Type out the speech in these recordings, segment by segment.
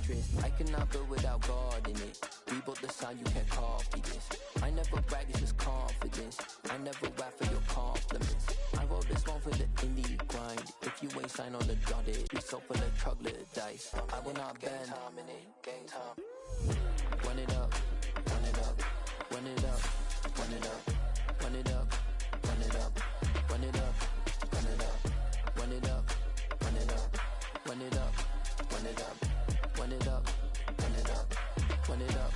fortress. I cannot build without God in it. Rebuild the sound, you can't copy this. I never brag, it's just confidence. I never rap for your compliments. I wrote this one for the indie grind. If you ain't signed on the dotted, we so for the trucklet dice. I will not bend. Gang time. Run it up, run it up, run it up, run it up, run it up, run it up, run it up, run it up, run it up, run it up, run it up, run it up, run it up, run it up, run it up.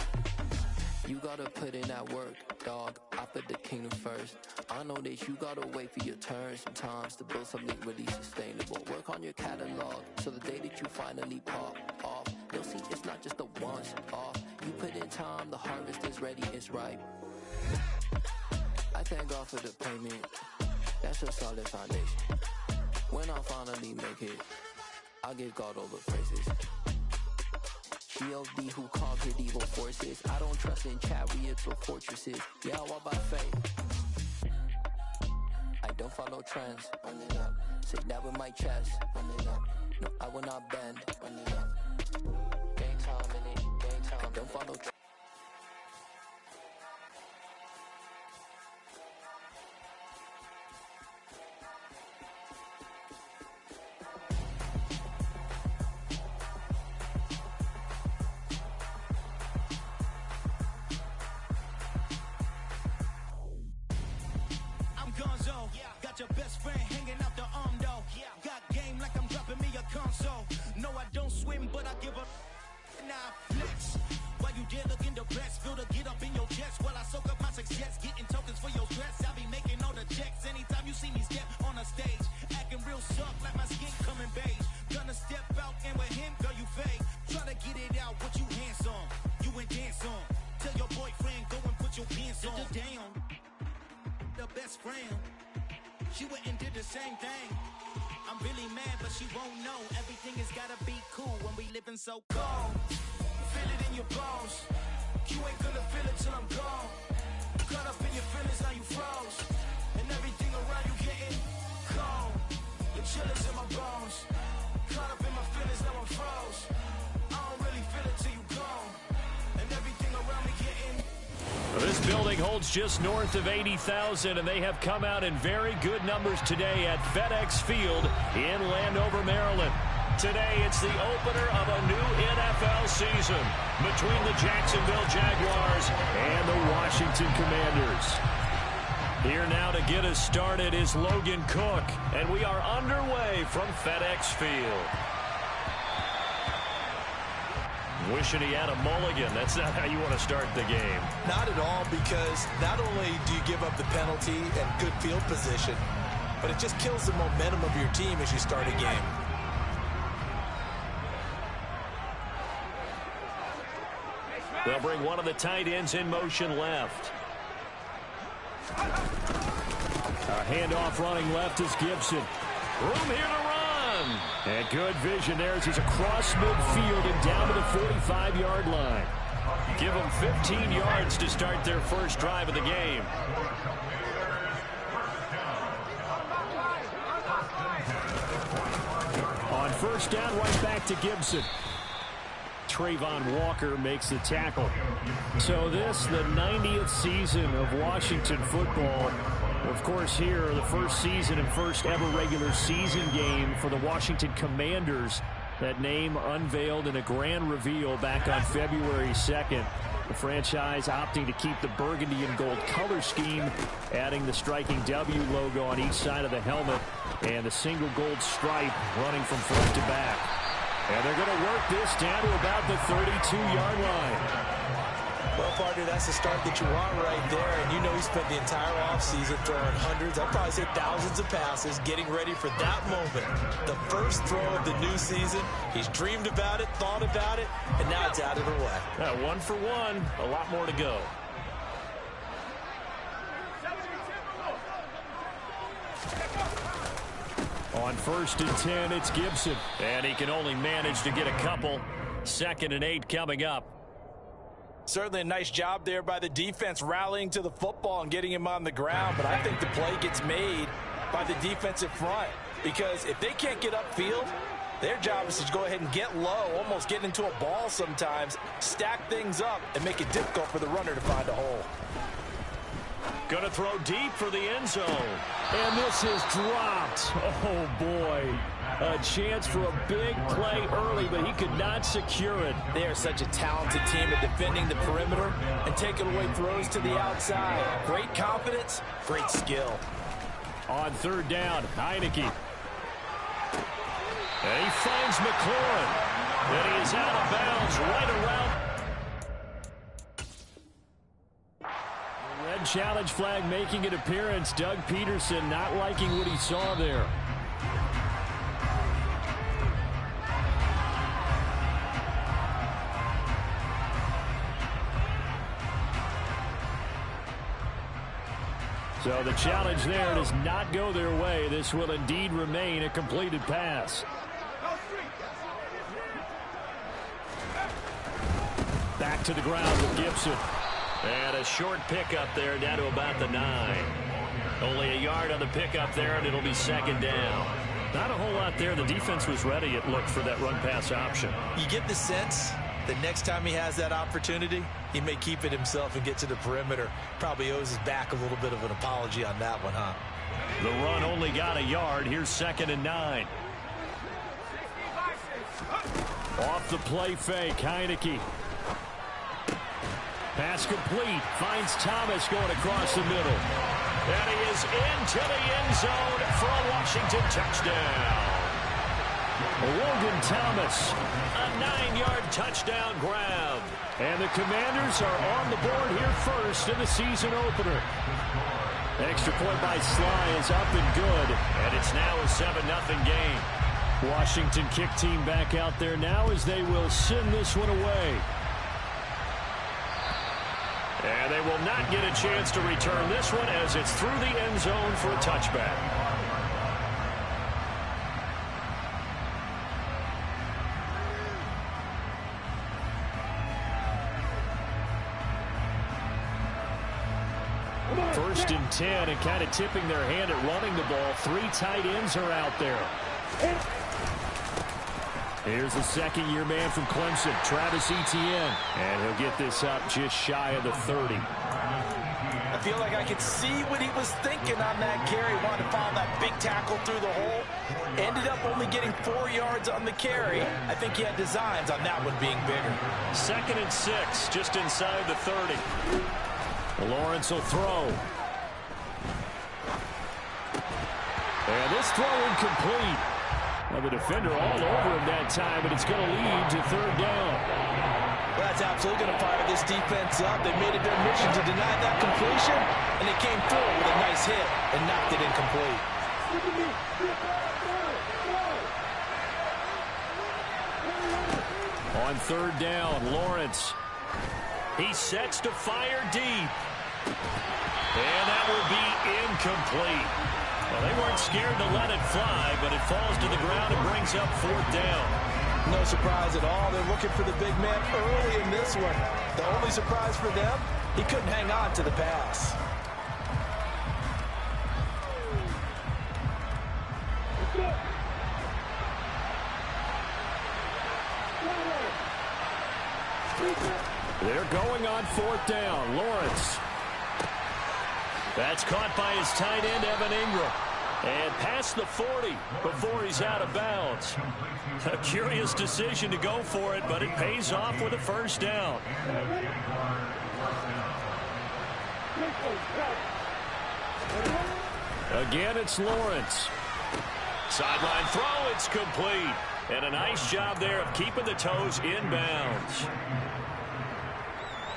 You gotta put in that work, dog. I put the kingdom first. I know that you gotta wait for your turn sometimes to build something really sustainable. Work on your catalog, so the day that you finally pop off, you'll see it's not just a once off. You put in time, the harvest is ready, it's ripe. I thank God for the payment. That's a solid foundation. When I finally make it, I'll give God all the praises. G.O.D. who conquered evil forces. I don't trust in chariots or fortresses. Yeah, I walk by faith. I don't follow trends. Run it up. Say that with my chest. Run it up. No, I will not bend. Run it up. Game time in it. Game time. I don't follow trends. Got your best friend hanging out the arm though. Got game like I'm dropping me a console. No, I don't swim, but I give a nah flex. While you there looking depressed, feel the get up in your chest. While I soak up my success, getting tokens for your stress. I be making all the checks anytime you see me step on a stage. Acting real soft like my skin coming beige. Gonna step out and with him, girl, you fake. Try to get it out, what you hands on. You and dance on. Tell your boyfriend, go and put your pants on. Down. The best friend. She went and did the same thing. I'm really mad, but she won't know. Everything has gotta be cool when we living so cold. Feel it in your bones. You ain't gonna feel it till I'm gone. Caught up in your feelings, now you froze. And everything around you getting cold. The chillers in my bones. Caught up in my feelings, now I'm froze. I don't really feel it till you gone. And everything around me getting. This building holds just north of 80,000, and they have come out in very good numbers today at FedEx Field in Landover, Maryland. Today, it's the opener of a new NFL season between the Jacksonville Jaguars and the Washington Commanders. Here now to get us started is Logan Cook, and we are underway from FedEx Field. Wishing he had a mulligan. That's not how you want to start the game. Not at all, because not only do you give up the penalty and good field position, but it just kills the momentum of your team as you start a game. They'll bring one of the tight ends in motion left. A handoff running left is Gibson. Room here to run. And good vision there as he's across midfield and down to the 45-yard line. Give them 15 yards to start their first drive of the game. On first down, right back to Gibson. Trayvon Walker makes the tackle. So this, the 90th season of Washington football. Of course, here, the first season and first ever regular season game for the Washington Commanders. That name unveiled in a grand reveal back on February 2nd. The franchise opting to keep the burgundy and gold color scheme, adding the striking W logo on each side of the helmet and the single gold stripe running from front to back. And they're going to work this down to about the 32-yard line. Well, partner, that's the start that you want right there. And you know he spent the entire offseason throwing hundreds, I'd probably say thousands of passes, getting ready for that moment. The first throw of the new season. He's dreamed about it, thought about it, and now it's out of the way. One for one, a lot more to go. On first and 10, it's Gibson. And he can only manage to get a couple. 2nd and 8 coming up. Certainly a nice job there by the defense rallying to the football and getting him on the ground. But I think the play gets made by the defensive front. Because if they can't get upfield, Their job is to go ahead and get low, almost get into a ball sometimes, stack things up, and make it difficult for the runner to find a hole. Going to throw deep for the end zone. And this is dropped. Oh, boy. A chance for a big play early, but he could not secure it. They are such a talented team at defending the perimeter and taking away throws to the outside. Great confidence, great skill. On third down, Heineke. And he finds McLaurin. And he is out of bounds right around. Red challenge flag making an appearance. Doug Peterson not liking what he saw there. So the challenge there does not go their way. This will indeed remain a completed pass. Back to the ground with Gibson. And a short pickup there down to about the 9. Only a yard on the pickup there, and it'll be second down. Not a whole lot there. The defense was ready, it looked, for that run-pass option. You get the sense that next time he has that opportunity, he may keep it himself and get to the perimeter. Probably owes his back a little bit of an apology on that one, huh? The run only got a yard. Here's second and 9. Off the play fake, Heineke. Pass complete. Finds Thomas going across the middle. And he is into the end zone for a Washington touchdown. Logan Thomas, a 9-yard touchdown grab. And the Commanders are on the board here first in the season opener. Extra point by Sly is up and good. And it's now a 7-0 game. Washington kick team back out there now as they will send this one away. And they will not get a chance to return this one as it's through the end zone for a touchback. First and 10, and kind of tipping their hand at running the ball. 3 tight ends are out there. Here's the second-year man from Clemson, Travis Etienne. And he'll get this up just shy of the 30. I feel like I could see what he was thinking on that carry. Wanted to follow that big tackle through the hole. Ended up only getting 4 yards on the carry. I think he had designs on that one being bigger. Second and 6, just inside the 30. Lawrence will throw. And this throw incomplete. Well, the defender all over him that time, but it's going to lead to third down. Well, that's absolutely going to fire this defense up. They made it their mission to deny that completion, and they came through with a nice hit and knocked it incomplete. On third down, Lawrence. He sets to fire deep. And that will be incomplete. Well, they weren't scared to let it fly, but it falls to the ground and brings up fourth down. No surprise at all. They're looking for the big man early in this one. The only surprise for them, he couldn't hang on to the pass. They're going on fourth down. Lawrence. That's caught by his tight end, Evan Ingram. And past the 40 before he's out of bounds. A curious decision to go for it, but it pays off with a first down. Again, it's Lawrence. Sideline throw, it's complete. And a nice job there of keeping the toes inbounds.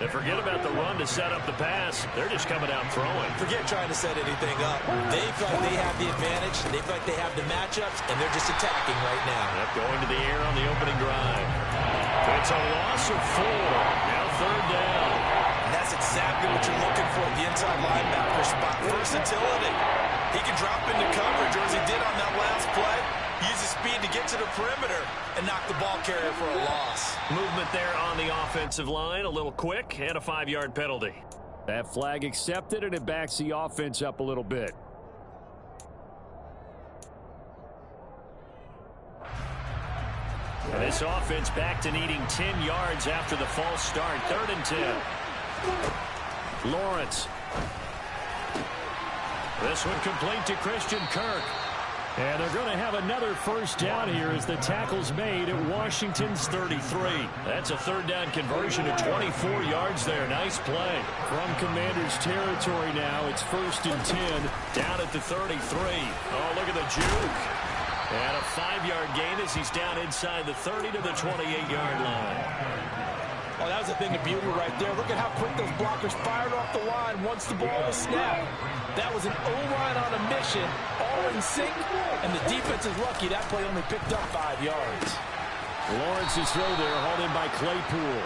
And forget about the run to set up the pass. They're just coming out throwing. Forget trying to set anything up. They feel like they have the advantage. They feel like they have the matchups, and they're just attacking right now. Yep, going to the air on the opening drive. It's a loss of 4. Now third down. And that's exactly what you're looking for at the inside linebacker spot. Versatility. He can drop into coverage, or as he did on that last play, use his speed to get to the perimeter and knock the ball carrier for a loss. Movement there on the offensive line, a little quick, and a 5-yard penalty. That flag accepted, and it backs the offense up a little bit. And this offense back to needing 10 yards after the false start. 3rd and 10. Lawrence. This one complete to Christian Kirk. And they're going to have another first down here as the tackle's made at Washington's 33. That's a 3rd down conversion of 24 yards there. Nice play. From Commanders territory now, it's 1st and 10 down at the 33. Oh, look at the juke. And a 5-yard gain as he's down inside the 30 to the 28-yard line. Oh, that was a thing of beauty right there. Look at how quick those blockers fired off the line once the ball was snapped. That was an O-line on a mission, all in sync, and the defense is lucky that play only picked up 5 yards. Lawrence's throw there hauled in by Claypool.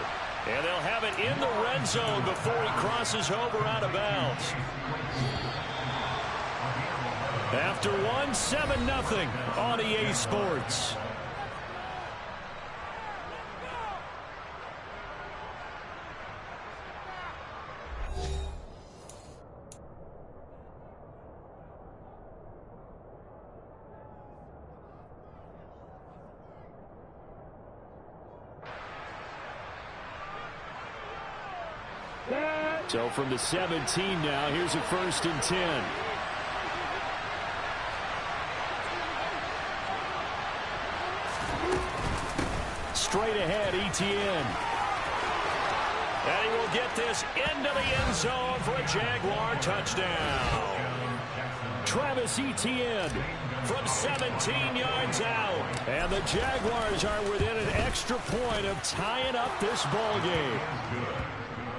And they'll have it in the red zone before he crosses over out of bounds. After one, 7-0 on EA Sports. So from the 17 now, here's a 1st and 10. Straight ahead, Etienne. And he will get this into the end zone for a Jaguar touchdown. Travis Etienne from 17 yards out. And the Jaguars are within an extra point of tying up this ball game.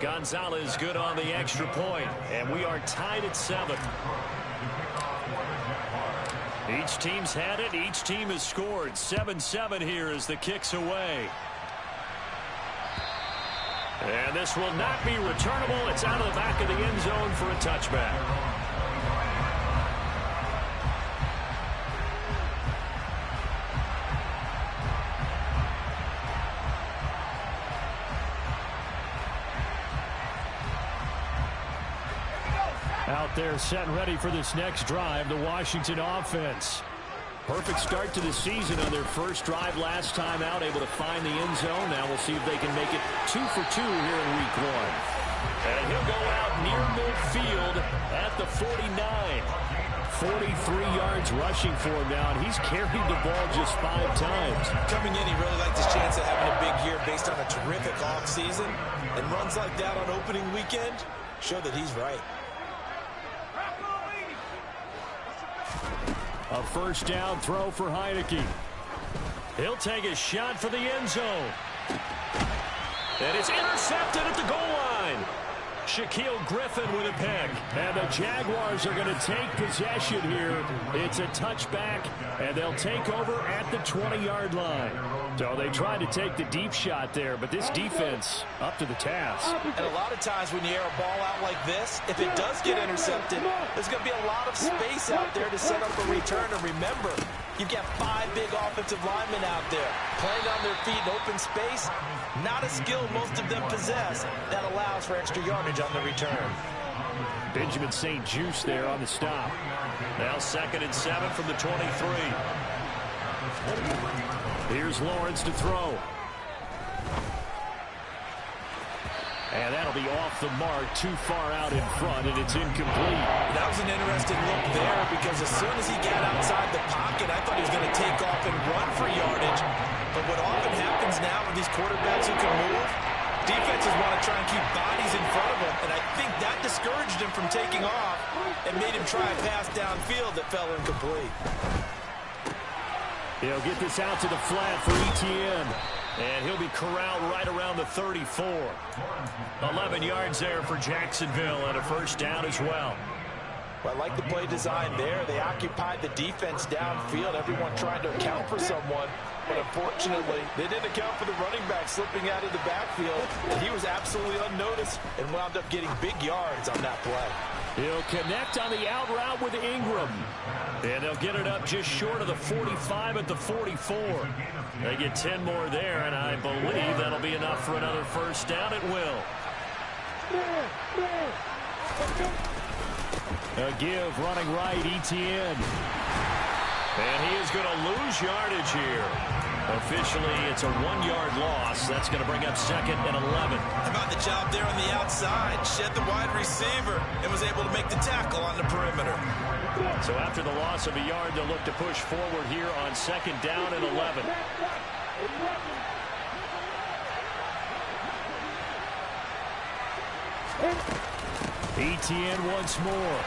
Gonzalez good on the extra point, and we are tied at 7. Each team's had it. Each team has scored. 7-7 here as the kick's away. And this will not be returnable. It's out of the back of the end zone for a touchback. Out there set and ready for this next drive, the Washington offense. Perfect start to the season on their first drive last time out, able to find the end zone. Now we'll see if they can make it 2 for 2 here in week 1. And he'll go out near midfield at the 49. 43 yards rushing for him now, and he's carried the ball just 5 times. Coming in, he really liked his chance of having a big year based on a terrific offseason. And runs like that on opening weekend show that he's right. A first down throw for Heineke. He'll take a shot for the end zone. And it's intercepted at the goal line. Shaquille Griffin with a pick. And the Jaguars are going to take possession here. It's a touchback, and they'll take over at the 20-yard line. So they tried to take the deep shot there, but this defense up to the task. And a lot of times when you air a ball out like this, if it does get intercepted, there's going to be a lot of space out there to set up a return. And remember, you've got 5 big offensive linemen out there playing on their feet in open space. Not a skill most of them possess that allows for extra yardage on the return. Benjamin St. Juste there on the stop. Now 2nd and 7 from the 23. Here's Lawrence to throw. And that'll be off the mark, too far out in front, and it's incomplete. That was an interesting look there because as soon as he got outside the pocket, I thought he was going to take off and run for yardage. But what often happens now with these quarterbacks who can move, defenses want to try and keep bodies in front of them, and I think that discouraged him from taking off and made him try a pass downfield that fell incomplete. He'll get this out to the flat for Etienne. And he'll be corralled right around the 34. 11 yards there for Jacksonville and a first down as well. Well, I like the play design there. They occupied the defense downfield, everyone trying to account for someone. But unfortunately, they didn't account for the running back slipping out of the backfield. And he was absolutely unnoticed and wound up getting big yards on that play. He'll connect on the out route with Ingram. And they'll get it up just short of the 45 at the 44. They get 10 more there, and I believe that'll be enough for another first down. It will. A give running right, Etienne. And he is going to lose yardage here. Officially, it's a 1-yard loss. That's going to bring up 2nd and 11. How about the job there on the outside? Shed the wide receiver and was able to make the tackle on the perimeter. So after the loss of a yard, they'll look to push forward here on 2nd down and 11. Etienne once more.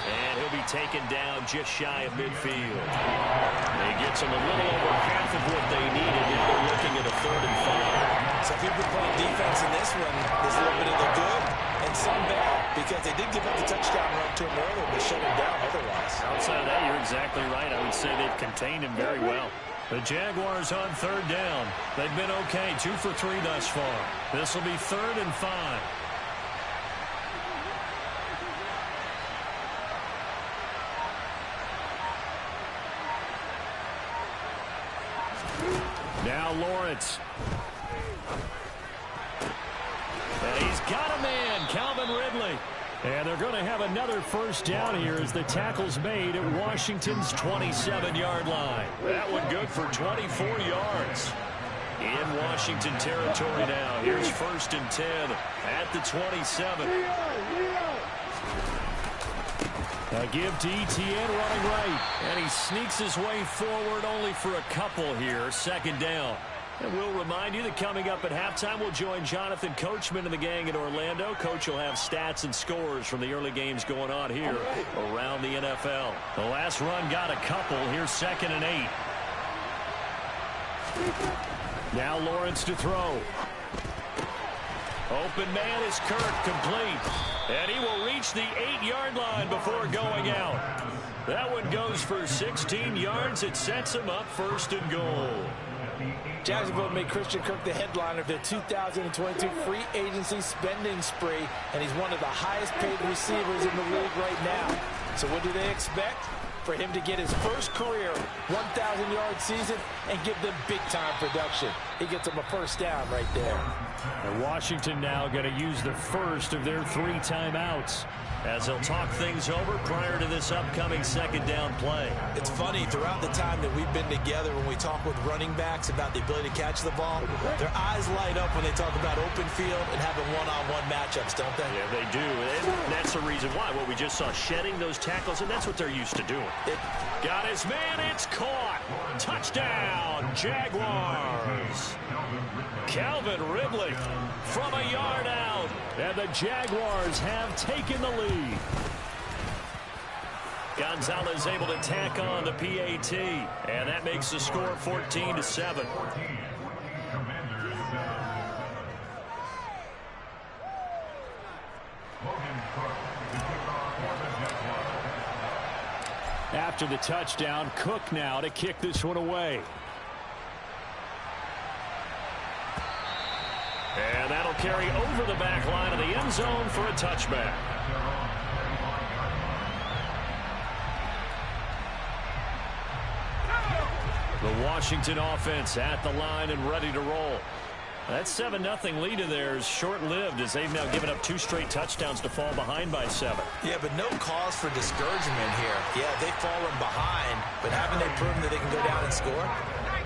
And he'll be taken down just shy of midfield. He gets them a little over half of what they needed. Now they're looking at a 3rd and 5. So if you've been playing defense in this one, there's a little bit of the good and some bad, because they did give up the touchdown run to him earlier, but shut him down otherwise. Outside of that, you're exactly right. I would say they've contained him very well. The Jaguars on 3rd down. They've been okay, 2 for 3 thus far. This will be 3rd and 5. Now Lawrence. And he's got a man, Calvin Ridley. And they're going to have another 1st down here as the tackle's made at Washington's 27-yard line. That one good for 24 yards. In Washington territory now. Here's 1st and 10 at the 27. A give to Etienne running right. And he sneaks his way forward only for a couple here. 2nd down. And we'll remind you that coming up at halftime, we'll join Jonathan Coachman and the gang in Orlando. Coach will have stats and scores from the early games going on here around the NFL. The last run got a couple. Here's 2nd and 8. Now Lawrence to throw. Open man is Kirk, complete. And he will reach the 8-yard line before going out. That one goes for 16 yards. It sets him up 1st and goal. Jacksonville made Christian Kirk the headliner of their 2022 free agency spending spree, and he's one of the highest-paid receivers in the league right now. So what do they expect? For him to get his first career 1,000-yard season and give them big-time production. He gets them a 1st down right there. And Washington now going to use the 1st of their 3 timeouts as they'll talk things over prior to this upcoming 2nd down play. It's funny, throughout the time that we've been together, when we talk with running backs about the ability to catch the ball, their eyes light up when they talk about open field and having one-on-one matchups, don't they? Yeah, they do. And that's the reason why. Well, we just saw shedding those tackles, and that's what they're used to doing. Got his man. It's caught. Touchdown, Jaguars. Calvin Ridley from a yard out. And the Jaguars have taken the lead. Gonzalez able to tack on the PAT. And that makes the score 14-7. After the touchdown, Cook now to kick this one away. And that'll carry over the back line of the end zone for a touchback. The Washington offense at the line and ready to roll. That 7-0 lead of theirs short-lived as they've now given up 2 straight touchdowns to fall behind by 7. Yeah, but no cause for discouragement here. Yeah, they've fallen behind, but haven't they proven that they can go down and score?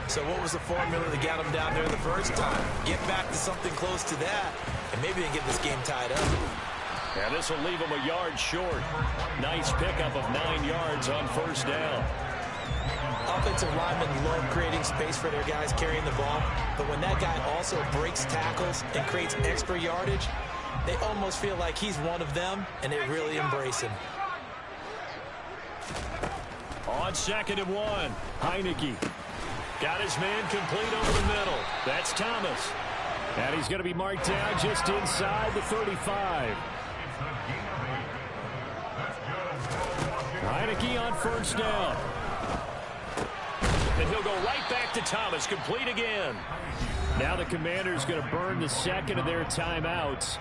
So what was the formula that got them down there the first time? Get back to something close to that, and maybe they can get this game tied up. Yeah, this will leave them a yard short. Nice pickup of 9 yards on 1st down. Offensive linemen love creating space for their guys carrying the ball, but when that guy also breaks tackles and creates extra yardage, they almost feel like he's one of them, and they really embrace him. On 2nd and 1, Heineke got his man complete over the middle. That's Thomas. And he's going to be marked down just inside the 35. Heineke on 1st down. And he'll go right back to Thomas, complete again. Now the Commanders going to burn the 2nd of their timeouts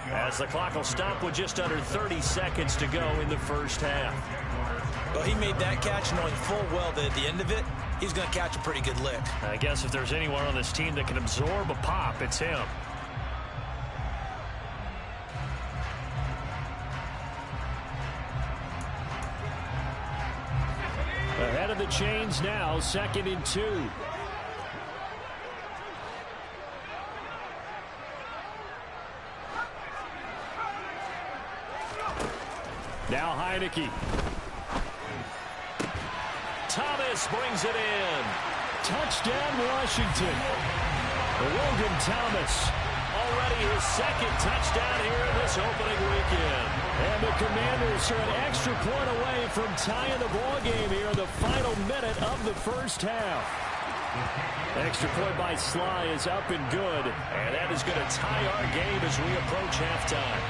as the clock will stop with just under 30 seconds to go in the 1st half. Well, he made that catch knowing full well that at the end of it, he's going to catch a pretty good lick. I guess if there's anyone on this team that can absorb a pop, it's him. Ahead of the chains now, 2nd and 2. Now Heineke. Thomas brings it in. Touchdown, Washington. Logan Thomas. Already his 2nd touchdown here in this opening weekend. And the Commanders are an extra point away from tying the ball game here in the final minute of the first half. Extra point by Sly is up and good. And that is going to tie our game as we approach halftime.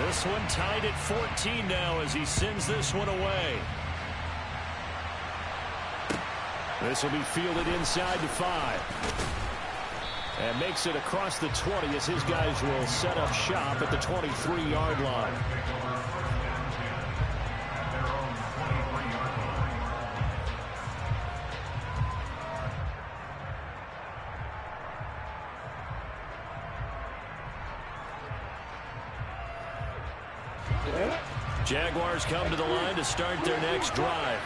This one tied at 14 now as he sends this one away. This will be fielded inside the 5. And makes it across the 20 as his guys will set up shop at the 23-yard line. Jaguars come to the line to start their next drive.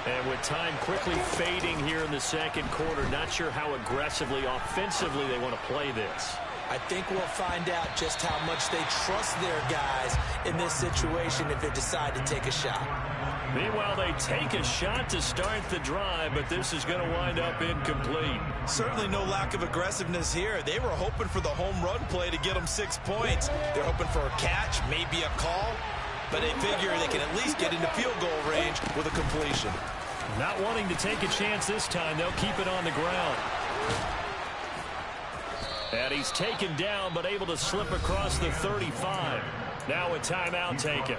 And with time quickly fading here in the second quarter, not sure how aggressively, offensively they want to play this. I think we'll find out just how much they trust their guys in this situation if they decide to take a shot. Meanwhile, they take a shot to start the drive, but this is going to wind up incomplete. Certainly no lack of aggressiveness here. They were hoping for the home run play to get them 6 points. They're hoping for a catch, maybe a call. But they figure they can at least get into field goal range with a completion. Not wanting to take a chance this time, they'll keep it on the ground. And he's taken down, but able to slip across the 35. Now a timeout taken.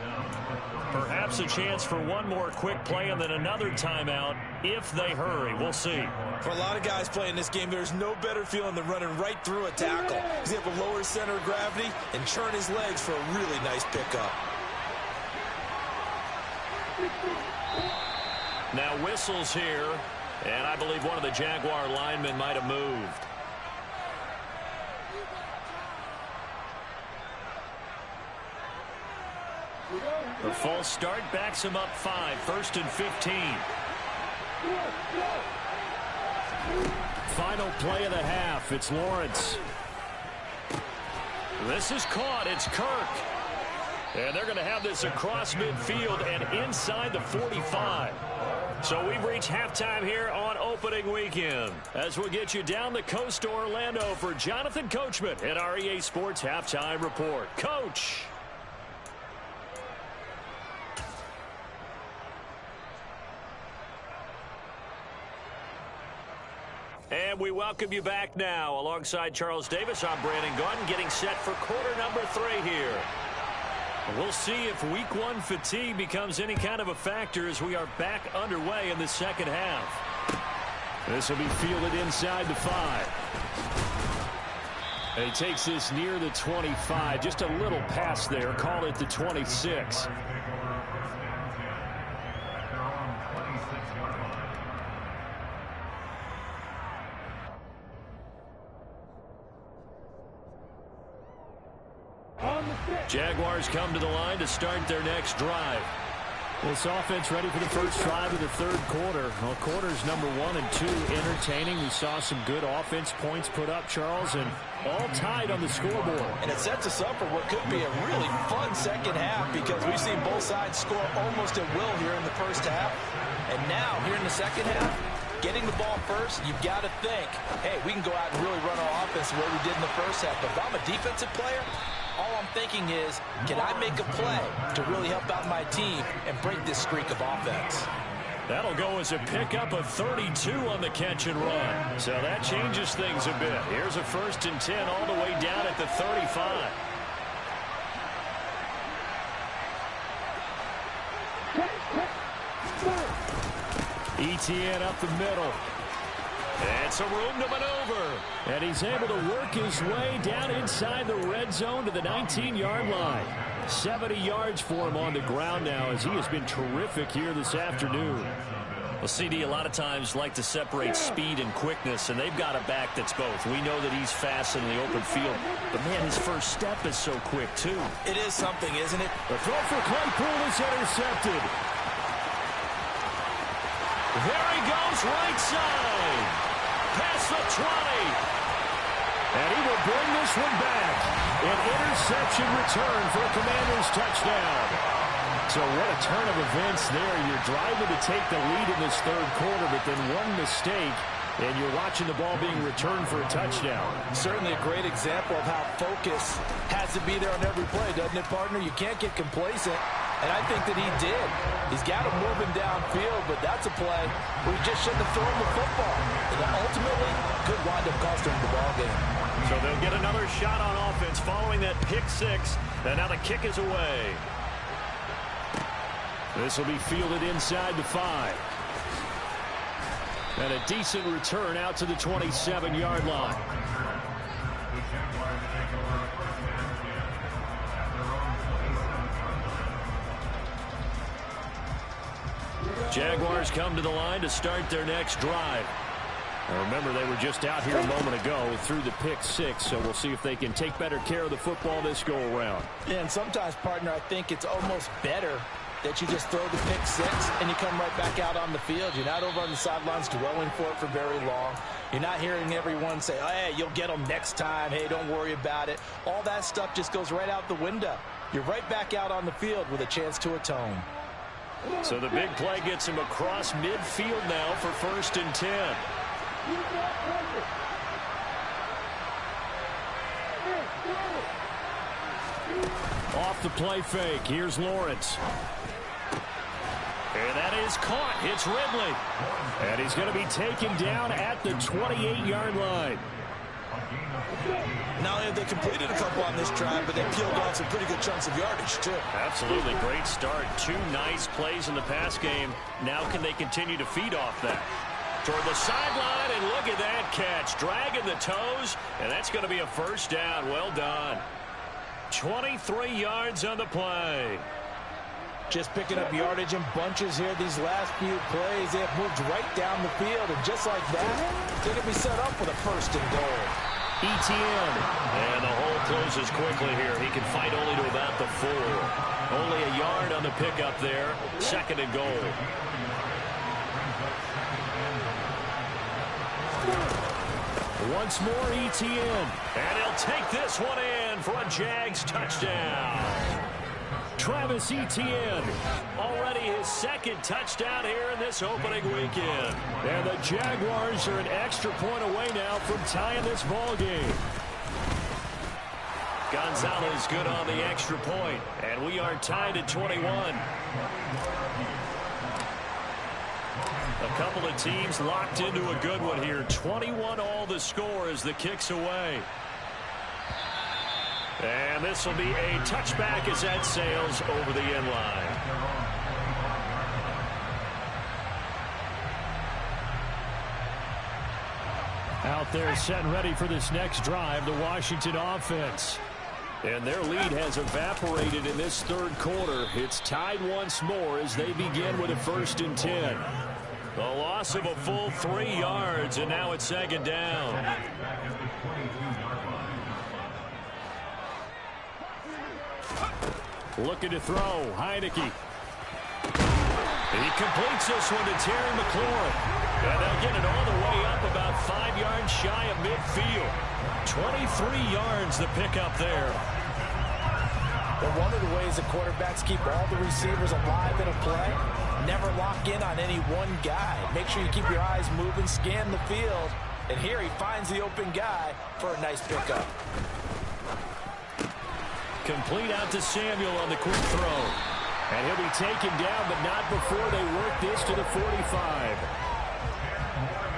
Perhaps a chance for one more quick play and then another timeout if they hurry. We'll see. For a lot of guys playing this game, there's no better feeling than running right through a tackle. Because you have a lower center of gravity and churn his legs for a really nice pickup. Now whistles here, and I believe one of the Jaguar linemen might have moved. The false start backs him up 5, 1st and 15. Final play of the half, it's Lawrence. This is caught, it's Kirk. And they're going to have this across midfield and inside the 45. So we've reached halftime here on opening weekend. As we'll get you down the coast to Orlando for Jonathan Coachman at our EA Sports Halftime Report. Coach. And we welcome you back now. Alongside Charles Davis, I'm Brandon Gaudin, getting set for quarter number 3 here. We'll see if week 1 fatigue becomes any kind of a factor as we are back underway in the second half. This will be fielded inside the 5. And he takes this near the 25. Just a little pass there. Call it the 26. Jaguars come to the line to start their next drive. This offense ready for the first drive of the third quarter. Well, quarters number 1 and 2 entertaining. We saw some good offense points put up, Charles, and all tied on the scoreboard. And it sets us up for what could be a really fun second half because we've seen both sides score almost at will here in the first half. And now, here in the second half, getting the ball first, you've got to think, hey, we can go out and really run our offense the way we did in the first half. But if I'm a defensive player, all I'm thinking is, can I make a play to really help out my team and break this streak of offense? That'll go as a pickup of 32 on the catch and run. So that changes things a bit. Here's a 1st and 10 all the way down at the 35. ETN up the middle. And some room to maneuver. And he's able to work his way down inside the red zone to the 19-yard line. 70 yards for him on the ground now as he has been terrific here this afternoon. Well, CD a lot of times like to separate speed and quickness, and they've got a back that's both. We know that he's fast in the open field, but, man, his first step is so quick, too. It is something, isn't it? The throw for Claypool is intercepted. There he goes, right side. Past the 20. And he will bring this one back. An interception return for a Commanders touchdown. So what a turn of events there. You're driving to take the lead in this third quarter, but then one mistake, and you're watching the ball being returned for a touchdown. Certainly a great example of how focus has to be there on every play, doesn't it, partner? You can't get complacent, and I think that he did. He's got him moving downfield, but that's a play where he just shouldn't have thrown the football. And ultimately, could wind up costing him the ball game. So they'll get another shot on offense following that pick six, and now the kick is away. This will be fielded inside the 5. And a decent return out to the 27-yard line. Jaguars come to the line to start their next drive. Now remember, they were just out here a moment ago through the pick six, so we'll see if they can take better care of the football this go-around. Yeah, and sometimes, partner, I think it's almost better that you just throw the pick six and you come right back out on the field. You're not over on the sidelines dwelling for it for very long. You're not hearing everyone say, oh, hey, you'll get them next time. Hey, don't worry about it. All that stuff just goes right out the window. You're right back out on the field with a chance to atone. So the big play gets him across midfield now for 1st and 10. Off the play fake. Here's Lawrence. And that is caught. It's Ridley. And he's going to be taken down at the 28-yard line. Not only have they completed a couple on this drive, but they peeled off some pretty good chunks of yardage, too. Absolutely. Great start. 2 nice plays in the pass game. Now can they continue to feed off that? Toward the sideline, and look at that catch. Dragging the toes, and that's going to be a first down. Well done. 23 yards on the play. Just picking up yardage in bunches here. These last few plays, they have moved right down the field, and just like that, they're going to be set up with a 1st and goal. ETN. And the hole closes quickly here. He can fight only to about the 4. Only a yard on the pickup there. 2nd and goal. Once more, ETN. And he'll take this one in for a Jags touchdown. Travis Etienne, already his 2nd touchdown here in this opening weekend. And the Jaguars are an extra point away now from tying this ball game. Gonzalez good on the extra point, and we are tied at 21. A couple of teams locked into a good one here. 21 all the score as the kick's away. And this will be a touchback as that sails over the end line. Out there set and ready for this next drive, the Washington offense. And their lead has evaporated in this third quarter. It's tied once more as they begin with a 1st and 10. The loss of a full 3 yards, and now it's 2nd down. Looking to throw, Heineke. He completes this one to Terry McLaurin. And they'll get it all the way up about 5 yards shy of midfield. 23 yards the pickup there. But one of the ways the quarterbacks keep all the receivers alive in a play, never lock in on any one guy. Make sure you keep your eyes moving, scan the field. And here he finds the open guy for a nice pickup. Complete out to Samuel on the quick throw. And he'll be taken down, but not before they work this to the 45.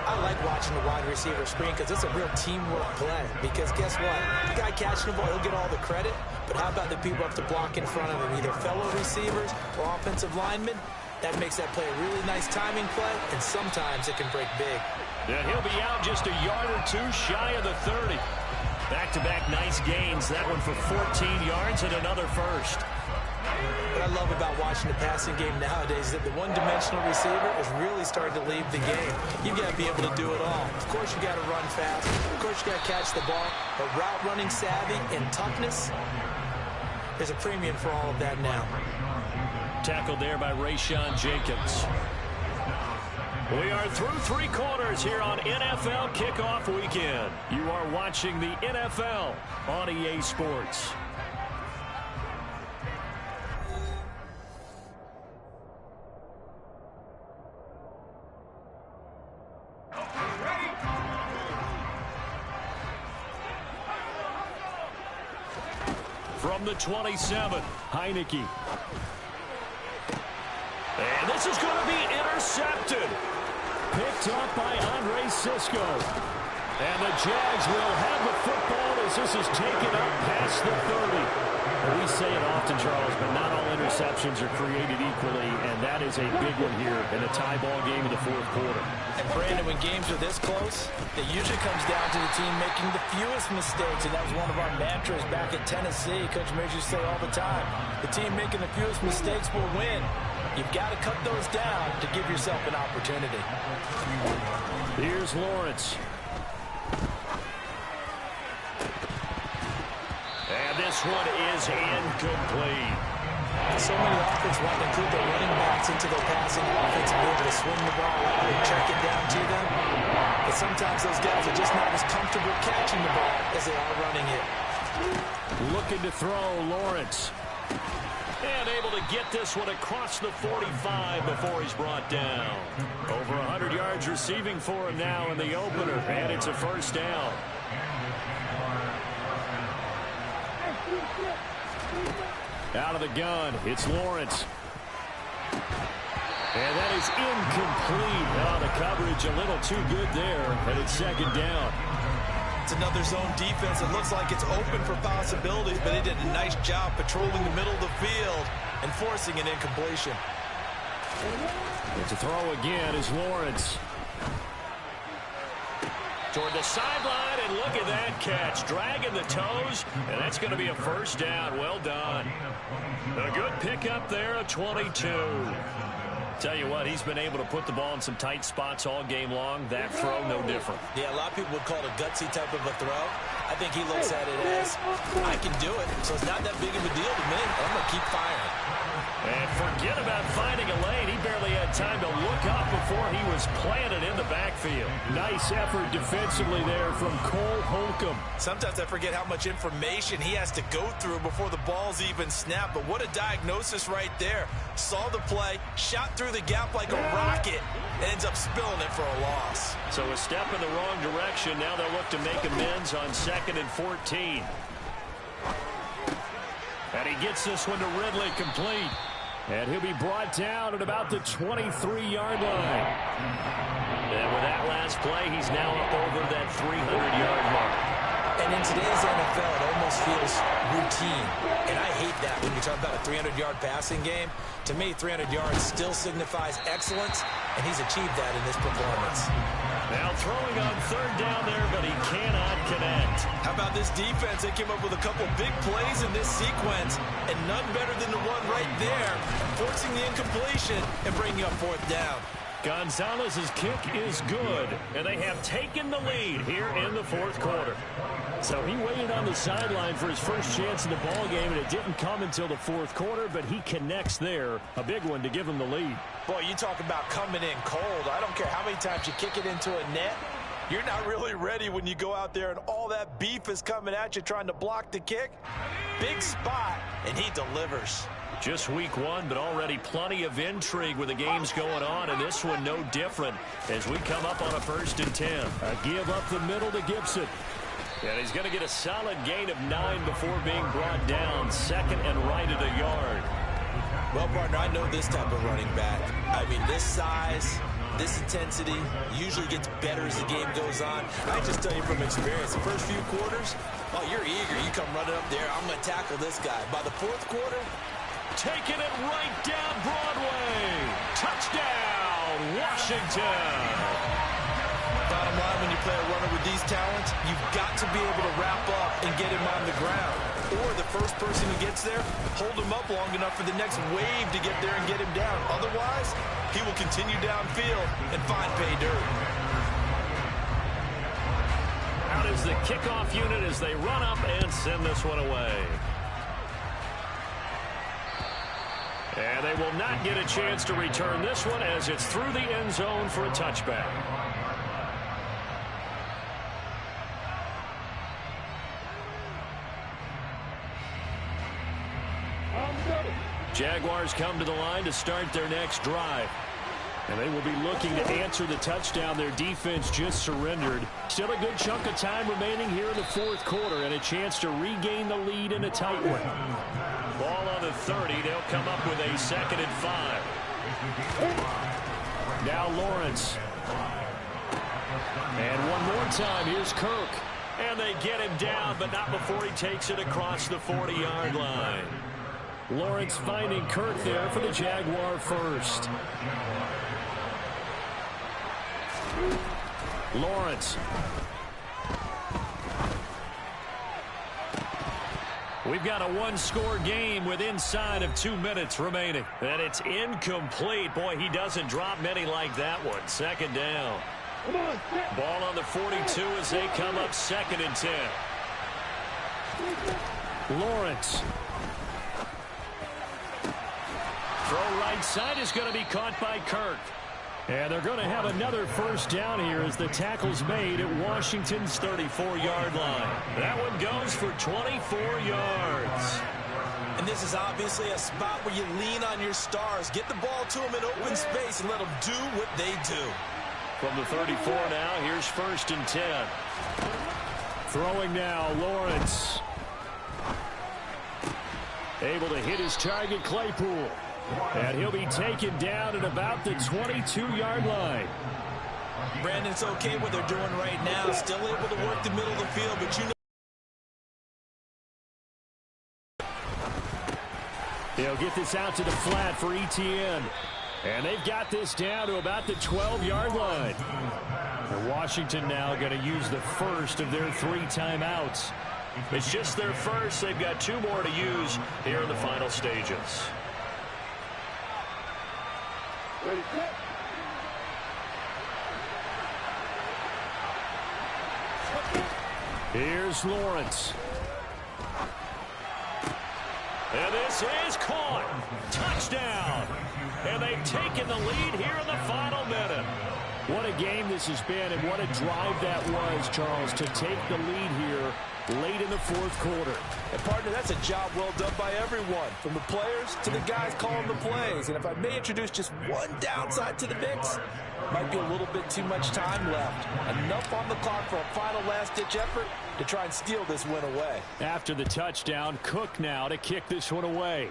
I like watching the wide receiver screen because it's a real teamwork play. Because guess what? The guy catching the ball, he'll get all the credit. But how about the people up to block in front of him, either fellow receivers or offensive linemen? That makes that play a really nice timing play, and sometimes it can break big. And he'll be out just a yard or 2 shy of the 30. Back-to-back nice gains. That one for 14 yards and another first. What I love about watching the passing game nowadays is that the one-dimensional receiver is really starting to leave the game. You've got to be able to do it all. Of course, you got to run fast. Of course, you got to catch the ball. But route running savvy and toughness, there's a premium for all of that now. Tackled there by Rayshon Jacobs. We are through 3 quarters here on NFL Kickoff Weekend. You are watching the NFL on EA Sports. From the 27, Heineke. And this is going to be intercepted. Picked up by Andre Cisco. And the Jags will have the football as this is taken up past the 30. We say it often, Charles, but not all interceptions are created equally, and that is a big one here in a tie ball game in the 4th quarter. And Brandon, when games are this close, it usually comes down to the team making the fewest mistakes, and that was one of our mantras back at Tennessee. Coach Major used to say all the time, the team making the fewest mistakes will win. You've got to cut those down to give yourself an opportunity. Here's Lawrence. And this one is incomplete. So many offenses want to include their running backs into their passing offense and be able to swing the ball out and check it down to them. But sometimes those guys are just not as comfortable catching the ball as they are running it. Looking to throw, Lawrence. And able to get this one across the 45 before he's brought down. Over 100 yards receiving for him now in the opener, and it's a first down. Out of the gun, it's Lawrence. And that is incomplete. Oh, the coverage a little too good there, and it's 2nd down. It's another zone defense. It looks like it's open for possibilities, but they did a nice job patrolling the middle of the field and forcing an incompletion. And to throw again is Lawrence. Toward the sideline, and look at that catch. Dragging the toes, and that's going to be a first down. Well done. A good pickup there, a 22. Tell you what, he's been able to put the ball in some tight spots all game long. That throw, no different. Yeah, a lot of people would call it a gutsy type of a throw. I think he looks at it as, I can do it, so it's not that big of a deal to me. I'm going to keep firing. And forget about finding a lane. He barely had time to look up before he was planted in the backfield. Nice effort defensively there from Cole Holcomb. Sometimes I forget how much information he has to go through before the ball's even snapped. But what a diagnosis right there. Saw the play, shot through the gap like a rocket, and ends up spilling it for a loss. So a step in the wrong direction. Now they'll look to make amends on 2nd and 14. And he gets this one to Ridley complete. And he'll be brought down at about the 23-yard line. And with that last play, he's now up over that 300-yard mark. And in today's NFL, it almost feels routine. And I hate that when you talk about a 300-yard passing game. To me, 300 yards still signifies excellence, and he's achieved that in this performance. Now throwing on 3rd down there, but he cannot connect. How about this defense? They came up with a couple big plays in this sequence, and none better than the one right there, forcing the incompletion and bringing up 4th down. Gonzalez's kick is good, and they have taken the lead here in the 4th quarter. So he waited on the sideline for his first chance in the ball game, and it didn't come until the 4th quarter, but he connects there. A big one to give him the lead. Boy, you talk about coming in cold. I don't care how many times you kick it into a net. You're not really ready when you go out there and all that beef is coming at you trying to block the kick. Big spot, and he delivers. Just week 1, but already plenty of intrigue with the games going on, and this one no different as we come up on a 1st and 10. A give up the middle to Gibson. And he's going to get a solid gain of 9 before being brought down. 2nd and right at a yard. Well, partner, I know this type of running back. I mean, this size, this intensity usually gets better as the game goes on. I just tell you from experience, the first few quarters, oh, you're eager. You come running up there. I'm going to tackle this guy. By the 4th quarter, taking it right down Broadway. Touchdown, Washington. Bottom line, when you play a runner with these talents, you've got to be able to wrap up and get him on the ground. Or the first person who gets there, hold him up long enough for the next wave to get there and get him down. Otherwise, he will continue downfield and find pay dirt. Out is the kickoff unit as they run up and send this one away. And they will not get a chance to return this one as it's through the end zone for a touchback. Jaguars come to the line to start their next drive. And they will be looking to answer the touchdown their defense just surrendered. Still a good chunk of time remaining here in the fourth quarter and a chance to regain the lead in a tight one. Ball on the 30. They'll come up with a 2nd and 5. Now Lawrence. And one more time, here's Kirk. And they get him down, but not before he takes it across the 40-yard line. Lawrence finding Kirk there for the Jaguar first. Lawrence. We've got a one-score game with inside of 2 minutes remaining. And it's incomplete. Boy, he doesn't drop many like that one. 2nd down. Ball on the 42 as they come up 2nd and 10. Lawrence. Throw right side is going to be caught by Kirk. And they're going to have another first down here as the tackle's made at Washington's 34-yard line. That one goes for 24 yards. And this is obviously a spot where you lean on your stars. Get the ball to them in open space and let them do what they do. From the 34 now, here's 1st and 10. Throwing now, Lawrence. Able to hit his target, Claypool. And he'll be taken down at about the 22-yard line. Brandon, it's okay what they're doing right now. Still able to work the middle of the field, but you know. They'll get this out to the flat for Etienne. And they've got this down to about the 12-yard line. And Washington now going to use the first of their 3 timeouts. It's just their first. They've got 2 more to use here in the final stages. Here's Lawrence. And this is caught. Touchdown. And they've taken the lead here in the final minute. What a game this has been, and what a drive that was, Charles, to take the lead here late in the fourth quarter. And, partner, that's a job well done by everyone, from the players to the guys calling the plays. And if I may introduce just one downside to the mix, might be a little bit too much time left. Enough on the clock for a final last-ditch effort to try and steal this win away. After the touchdown, Cook now to kick this one away.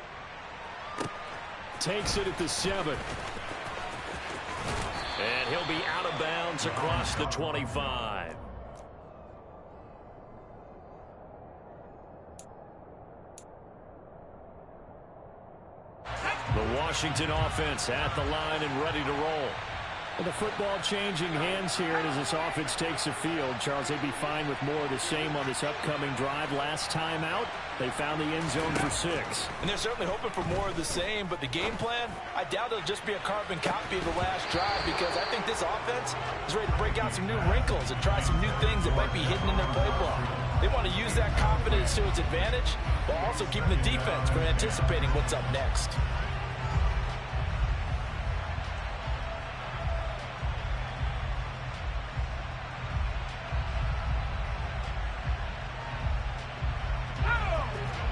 Takes it at the 7. And he'll be out of bounds across the 25. The Washington offense at the line and ready to roll. The football changing hands here as this offense takes the field. Charles, they'd be fine with more of the same on this upcoming drive. Last time out, they found the end zone for 6. And they're certainly hoping for more of the same, but the game plan, I doubt it'll just be a carbon copy of the last drive, because I think this offense is ready to break out some new wrinkles and try some new things that might be hidden in their playbook. They want to use that confidence to its advantage while also keeping the defense from anticipating what's up next.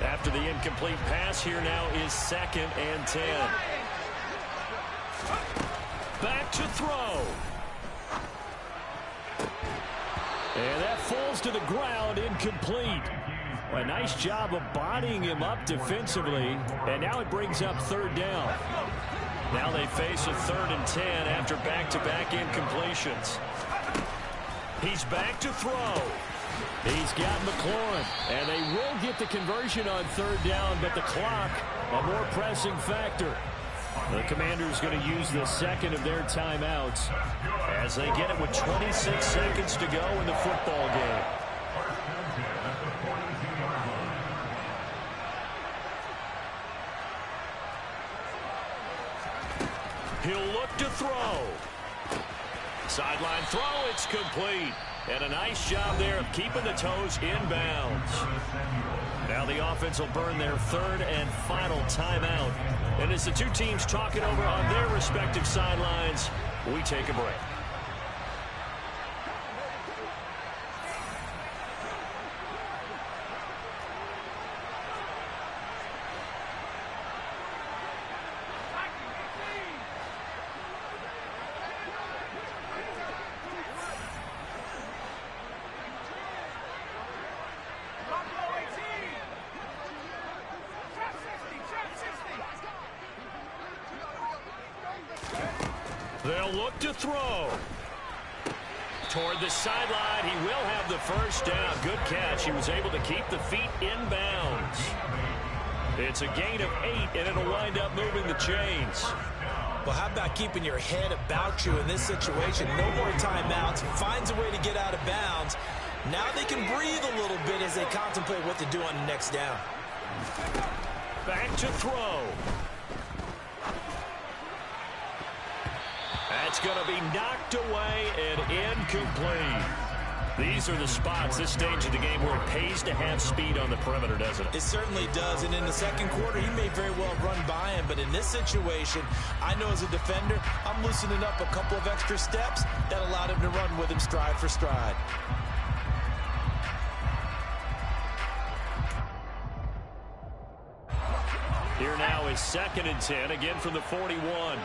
After the incomplete pass, here now is 2nd and 10. Back to throw. And that falls to the ground, incomplete. A nice job of bodying him up defensively. And now it brings up 3rd down. Now they face a 3rd and 10 after back-to-back incompletions. He's back to throw. He's got McLaurin, and they will get the conversion on 3rd down, but the clock, a more pressing factor. The Commanders going to use the 2nd of their timeouts as they get it with 26 seconds to go in the football game. He'll look to throw. Sideline throw, it's complete. And a nice job there of keeping the toes in bounds. Now the offense will burn their third and final timeout. And as the two teams talk it over on their respective sidelines, we take a break. They'll look to throw. Toward the sideline, he will have the first down. Good catch. He was able to keep the feet in bounds. It's a gain of 8, and it'll wind up moving the chains. Well, how about keeping your head about you in this situation? No more timeouts. Finds a way to get out of bounds. Now they can breathe a little bit as they contemplate what to do on the next down. Back to throw. That's going to be knocked away and incomplete. These are the spots, this stage of the game, where it pays to have speed on the perimeter, doesn't it? It certainly does, and in the second quarter, he may very well run by him, but in this situation, I know as a defender, I'm loosening up a couple of extra steps that allowed him to run with him stride for stride. Here now is 2nd and 10, again from the 41.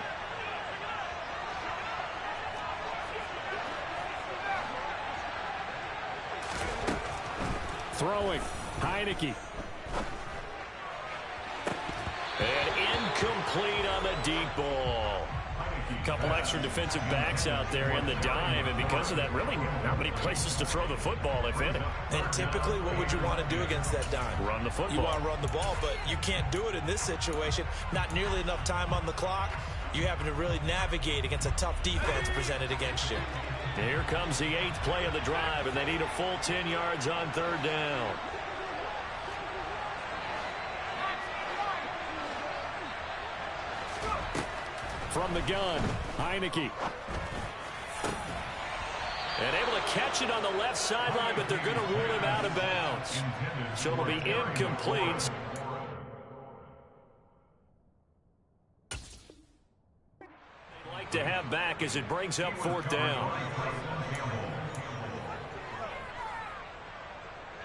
Throwing, Heineke. And incomplete on the deep ball. A couple extra defensive backs out there in the dime, and because of that, really not many places to throw the football, if any. And typically, what would you want to do against that dime? Run the football. You want to run the ball, but you can't do it in this situation. Not nearly enough time on the clock. You having to really navigate against a tough defense presented against you. Here comes the 8th play of the drive, and they need a full 10 yards on 3rd down. From the gun, Heineke. And able to catch it on the left sideline, but they're going to rule him out of bounds. So it'll be incomplete. To have back as it brings up 4th down.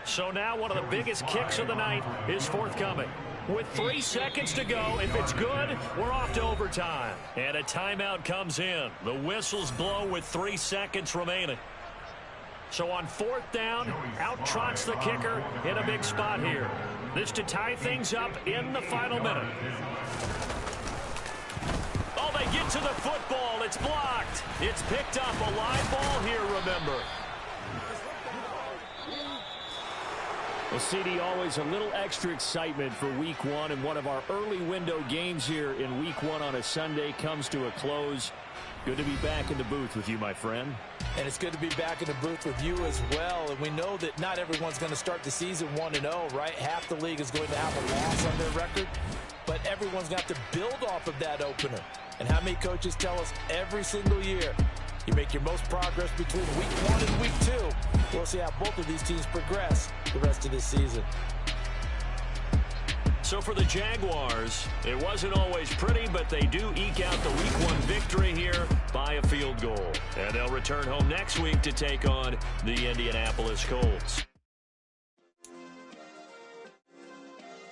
So now one of the biggest kicks of the night is forthcoming. With 3 seconds to go, if it's good, we're off to overtime. And a timeout comes in. The whistles blow with 3 seconds remaining. So on 4th down, out trots the kicker in a big spot here. This to tie things up in the final minute. They get to the football. It's blocked. It's picked up. A live ball here, remember. Well, CD, always a little extra excitement for Week 1, and one of our early window games here in Week 1 on a Sunday comes to a close. Good to be back in the booth with you, my friend. And it's good to be back in the booth with you as well. And we know that not everyone's going to start the season 1-0, right? Half the league is going to have a loss on their record. But everyone's got to build off of that opener. And how many coaches tell us every single year, you make your most progress between Week 1 and Week 2. We'll see how both of these teams progress the rest of this season. So for the Jaguars, it wasn't always pretty, but they do eke out the Week 1 victory here by a field goal. And they'll return home next week to take on the Indianapolis Colts.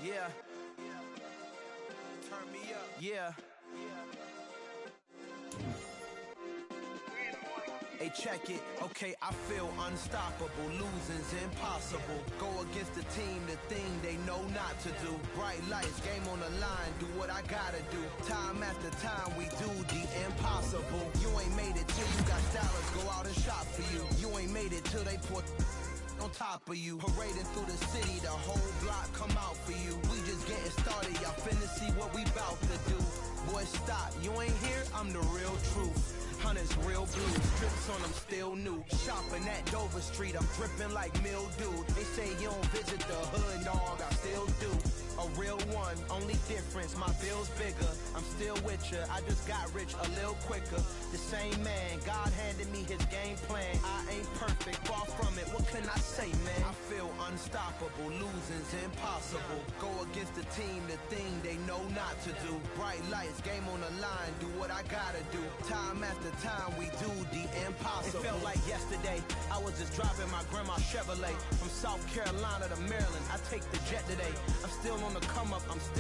Yeah. Turn me up. Yeah. Hey, check it. Okay, I feel unstoppable. Losing's impossible. Go against the team, the thing they know not to do. Bright lights, game on the line. Do what I gotta do. Time after time, we do the impossible. You ain't made it till you got stylists go out and shop for you. You ain't made it till they put on top of you. Parading through the city, the whole block come out for you. We just getting started. Y'all finna see what we bout to do. Boy, stop. You ain't here, I'm the real truth. Hunters real blue, strips on them still new. Shopping at Dover Street, I'm dripping like mildew. They say you don't visit the hood, dog, I still do. A real one, only difference, my bill's bigger. I'm still with ya, I just got rich a little quicker. The same man, God handed me his game plan. I ain't perfect, far from it, what can I say, man? I feel unstoppable, losing's impossible. Go against the team, the thing they know not to do. Bright lights, game on the line, do what I gotta do. Time after time, we do the impossible. It felt like yesterday, I was just driving my grandma's Chevrolet. From South Carolina to Maryland, I take the jet today. I'm still on the come up, I'm still